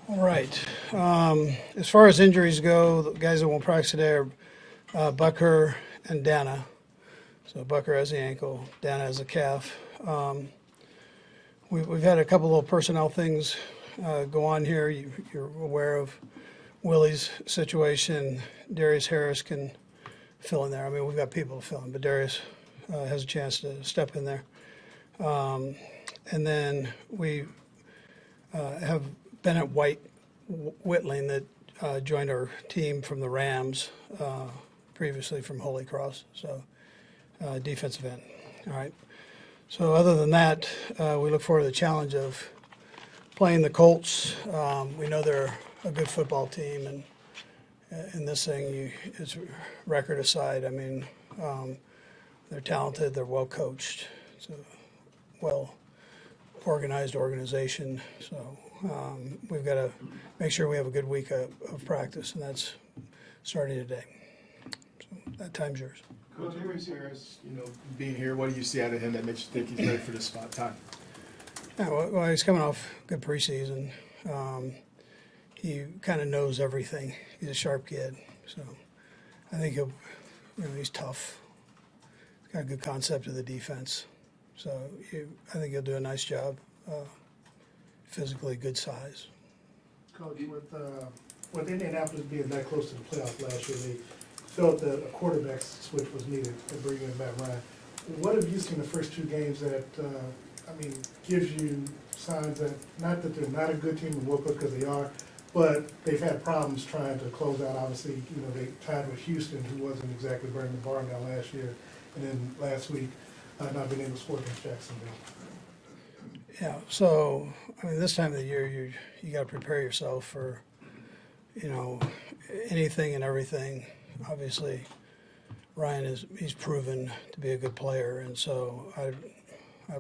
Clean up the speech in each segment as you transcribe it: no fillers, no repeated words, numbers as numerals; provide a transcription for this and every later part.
All right. As far as injuries go, the guys that won't practice today are Bucker and Dana. So Bucker has the ankle, Dana has the calf. We've had a couple of personnel things go on here. You're aware of Willie's situation. Darius Harris can fill in there. I mean, we've got people to fill in, but Darius has a chance to step in there. And then we have Bennett Whitling that joined our team from the Rams, previously from Holy Cross, so defensive end. All right. So other than that, we look forward to the challenge of playing the Colts. We know they're a good football team, and in this thing, it's record aside. I mean, they're talented, they're well coached, it's a well organized organization. So we've got to make sure we have a good week of practice, and that's starting today. So that time's yours. Coach Andy Reid, being here, what do you see out of him that makes you think he's ready for this spot time? Yeah, well, he's coming off good preseason. He kind of knows everything. He's a sharp kid, so I think he's tough. He's got a good concept of the defense, so I think he'll do a nice job. Physically, good size. Coach, with Indianapolis being that close to the playoffs last year, they felt that a quarterback switch was needed to bring in Matt Ryan. What have you seen the first two games that, gives you signs that, not that they're not a good team to work with, because they are, but they've had problems trying to close out. Obviously, they tied with Houston, who wasn't exactly burning the barn down last year, and then last week, not being able to score against Jacksonville. Yeah, so, this time of the year, you got to prepare yourself for, anything and everything. Obviously, Ryan he's proven to be a good player, and so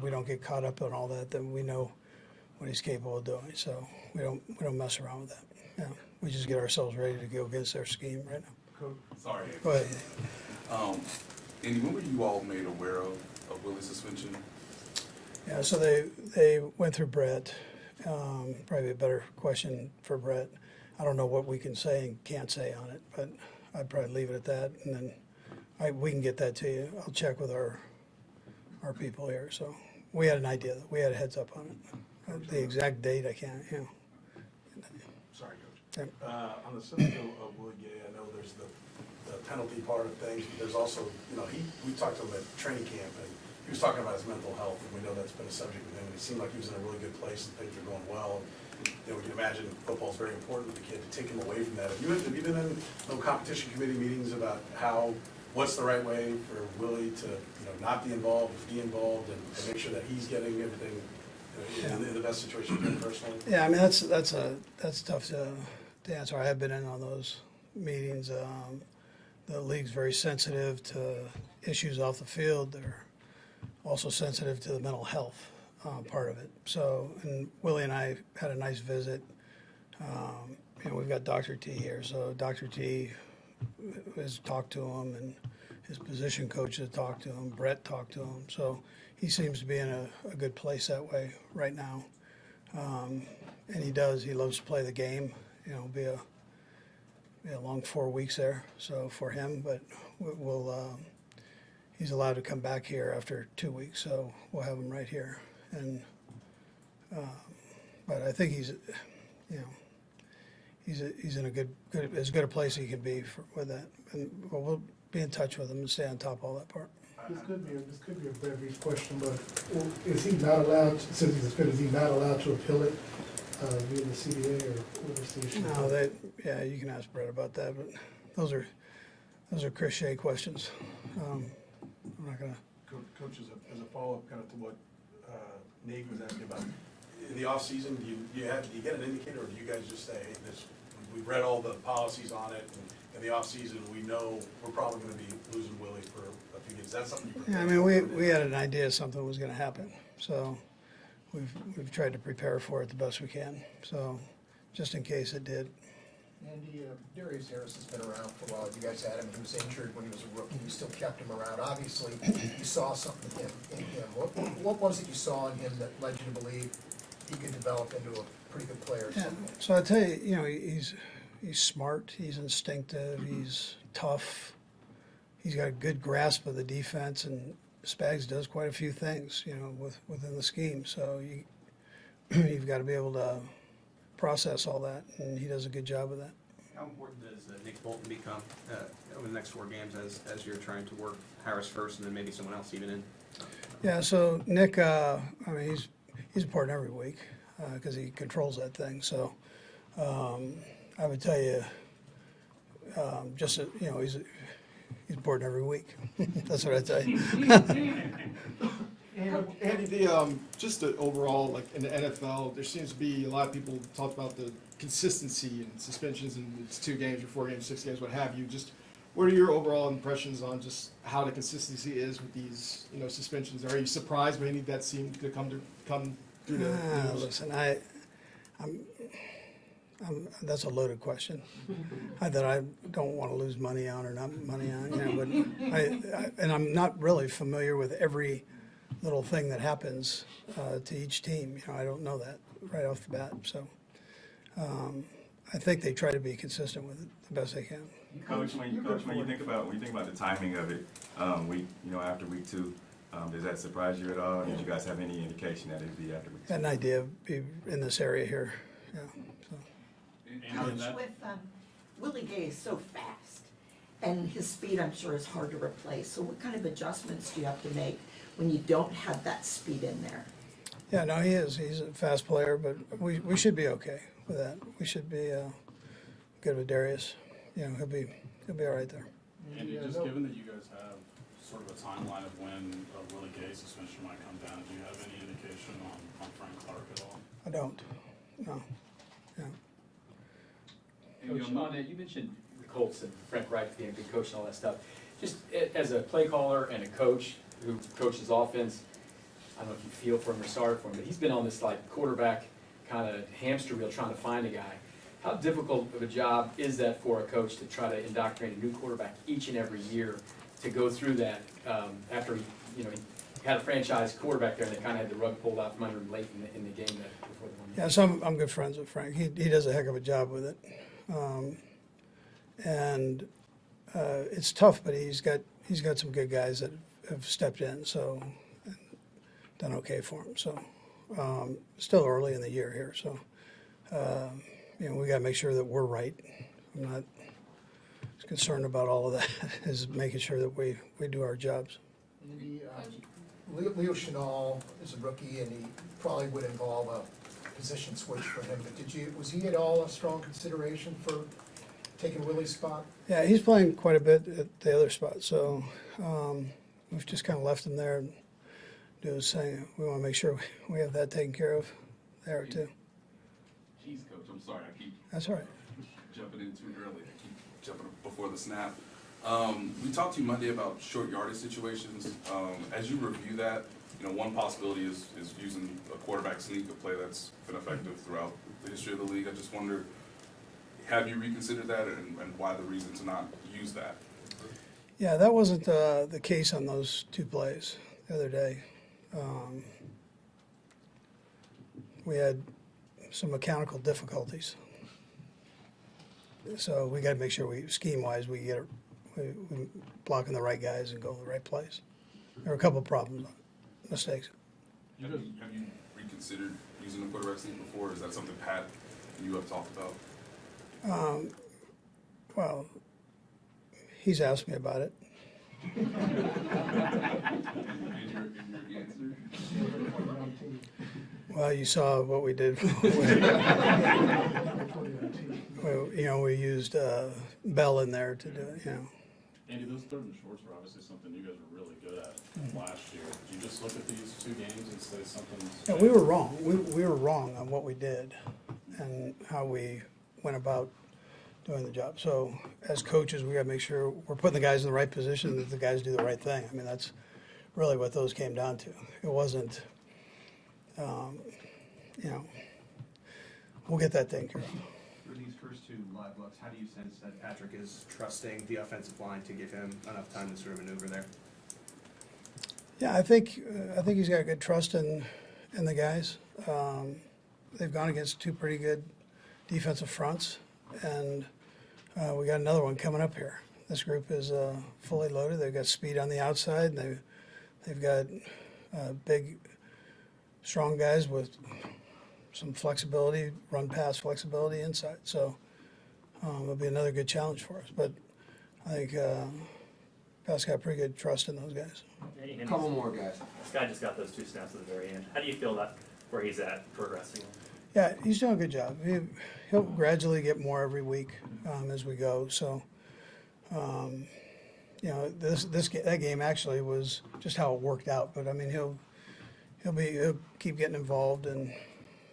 we don't get caught up on all that. Then we know what he's capable of doing, so we don't mess around with that. Yeah, we just get ourselves ready to go against their scheme right now. Coach. Sorry. Go ahead. Andy, when were you all made aware of Willie's suspension? Yeah, so they went through Brett. Probably a better question for Brett. I don't know what we can say and can't say on it, but I'd probably leave it at that, and then we can get that to you. I'll check with our people here. So we had an idea. We had a heads up on it. The exact date, I can't. Sorry, Coach. On the subject of Willie Gay, I know there's the penalty part of things, but there's also, we talked to him at training camp, and he was talking about his mental health, and we know that's been a subject with him, and he seemed like he was in a really good place and things are going well. We can imagine football's very important to the kid. To take him away from that, have you been in no competition committee meetings about what's the right way for Willie to not be involved, be involved, and make sure that he's getting everything in the best situation for him personally? Yeah, that's tough to answer. I have been in on those meetings. The league's very sensitive to issues off the field. They're also sensitive to the mental health part of it. So, and Willie and I had a nice visit. We've got Dr. T here, so Dr. T has talked to him, and his position coach has talked to him. Brett talked to him, so he seems to be in a good place that way right now. And he loves to play the game. It'll be a long 4 weeks there, so for him, but he's allowed to come back here after 2 weeks, so we'll have him right here. And but I think he's in a good as good a place he can be with that. And we'll be in touch with him and stay on top of all that part. This could be a very brief question, but is he not allowed, since he's suspended, is he not allowed to appeal it via the CBA, or what's the issue? No, you can ask Brett about that, but those are Chris Shea questions. I'm not gonna. Coach, as a follow-up kind of to what Nate was asking about, in the off-season, do you get an indicator, or do you guys just say, hey, we've read all the policies on it, and in the off-season, we know we're probably going to be losing Willie for a few games? Is that something you prepare? Yeah, we had an idea something was going to happen, so we've tried to prepare for it the best we can. So just in case it did. Andy, Darius Harris has been around for a while. You guys had him. He was injured when he was a rookie. You still kept him around. Obviously, you saw something in him. What was it you saw in him that led you to believe he could develop into a pretty good player. Yeah. So I tell you, he's smart, he's instinctive, he's tough, he's got a good grasp of the defense, and Spags does quite a few things, within the scheme. So you've got to be able to process all that, and he does a good job of that. How important does Nick Bolton become over the next 4 games as you're trying to work Harris first and then maybe someone else even in? Yeah, so Nick, he's important every week because he controls that thing. So I would tell you, he's important every week. That's what I tell you. Andy, just the overall, like in the NFL, there seems to be a lot of people talk about the consistency and suspensions, and it's 2 games or 4 games, 6 games, what have you. Just what are your overall impressions on just how the consistency is with these, suspensions? Are you surprised by any that seem to come through the news? Listen, that's a loaded question that I don't want to lose money on or not money on. But and I'm not really familiar with every little thing that happens to each team. I don't know that right off the bat. So I think they try to be consistent with it the best they can. Coach, when you think about the timing of it, after week 2, does that surprise you at all? Did you guys have any indication that it'd be after week 2? Had an idea of be in this area here. Yeah. So. Coach, with Willie Gay is so fast, and his speed, I'm sure, is hard to replace. So what kind of adjustments do you have to make when you don't have that speed in there? Yeah, no, he is. He's a fast player, but we should be okay with that. We should be good with Darius. He'll be all right there. Andy, just given that you guys have sort of a timeline of when a Willie Gay suspension might come down, do you have any indication on Frank Clark at all? I don't. No. Yeah. Coach, you mentioned the Colts and Frank Reich being a good coach and all that stuff. Just as a play caller and a coach who coaches offense, I don't know if you feel for him or sorry for him, but he's been on this quarterback kind of hamster wheel trying to find a guy. How difficult of a job is that for a coach to try to indoctrinate a new quarterback each and every year to go through that after he had a franchise quarterback there and they kind of had the rug pulled out from under him late in the game before the 1 year? Yeah, so I'm good friends with Frank. He does a heck of a job with it. And it's tough, but he's got some good guys that have stepped in, so done okay for him. So still early in the year here, so we got to make sure that we're right. I'm not as concerned about all of that as making sure that we do our jobs. Leo Chenal is a rookie, and he probably would involve a position switch for him. But was he at all a strong consideration for taking Willie's spot? Yeah, he's playing quite a bit at the other spot, so we've just kind of left him there and do his thing. We want to make sure we have that taken care of there too. Jeez, Coach, I'm sorry. I keep That's all right. jumping in too early. I keep jumping before the snap. We talked to you Monday about short yardage situations. As you review that, one possibility is using a quarterback sneak, a play that's been effective throughout the history of the league. I just wonder, have you reconsidered that, and why the reason to not use that? Yeah, that wasn't the case on those 2 plays the other day. We had some mechanical difficulties, so we got to make sure scheme-wise, we blocking the right guys and go to the right place. There were a couple of problems, mistakes. Have you reconsidered using a quarterback sneak before? Or is that something Pat and you have talked about? Well, he's asked me about it. And your answer? Well, you saw what we did. We used Bell in there to do it. Andy, those third and shorts were obviously something you guys were really good at last year. Did you just look at these 2 games and say something? Yeah, we were wrong. We were wrong on what we did and how we went about doing the job. So as coaches, we got to make sure we're putting the guys in the right position, that the guys do the right thing. I mean, that's really what those came down to. It wasn't, we'll get that taken care of. For these first 2 live looks, how do you sense that Patrick is trusting the offensive line to give him enough time to sort of maneuver there? Yeah, I think he's got good trust in the guys. they've gone against two pretty good defensive fronts, and we got another one coming up here. This group is fully loaded. They've got speed on the outside, and they've got big, strong guys with some flexibility, run-pass flexibility inside. So it'll be another good challenge for us. But I think Pat's got pretty good trust in those guys. A couple more guys. This guy just got those 2 snaps at the very end. How do you feel about where he's at progressing? Yeah, he's doing a good job. He'll gradually get more every week as we go. So, that game actually was just how it worked out. But I mean, he'll keep getting involved in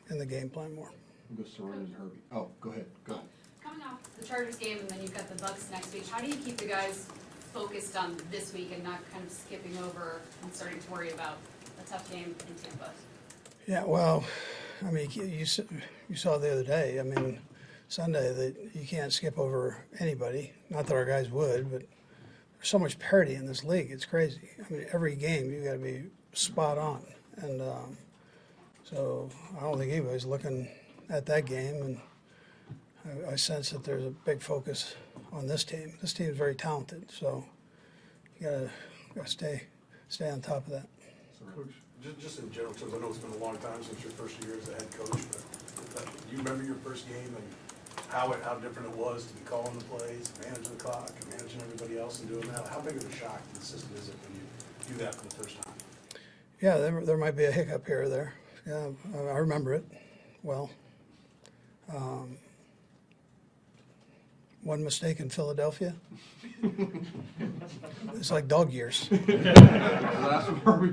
the game plan more. We'll go Soren and Herbie. Oh, go ahead. Coming off the Chargers game, and then you've got the Bucs next week. How do you keep the guys focused on this week and not kind of skipping over and starting to worry about a tough game in Tampa? Yeah, well, I mean, you saw the other day, I mean, Sunday, that you can't skip over anybody. Not that our guys would, but there's so much parity in this league. It's crazy. I mean, every game you got to be spot on. And so I don't think anybody's looking at that game. And I sense that there's a big focus on this team. This team is very talented, so you gotta stay on top of that. Coach, just in general terms, I know it's been a long time since your first year as a head coach, but do you remember your first game and how different it was to be calling the plays, managing the clock, and managing everybody else and doing that? How big of a shock to the system is it when you do that for the first time? Yeah, there might be a hiccup here or there. Yeah, I remember it well. One mistake in Philadelphia. It's like dog years. Last one. All right.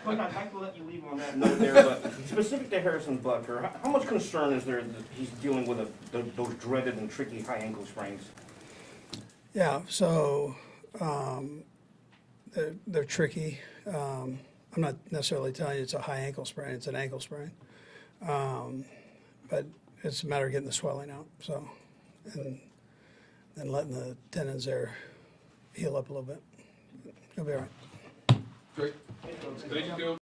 Coach, I'd like to let you leave on that note there, but specific to Harrison Butker, how much concern is there that he's dealing with those dreaded and tricky high ankle sprains? Yeah, so they're tricky. I'm not necessarily telling you it's a high ankle sprain, it's an ankle sprain. But it's a matter of getting the swelling out, so, and then letting the tendons there heal up a little bit. It'll be all right. Great. Thank you, Coach.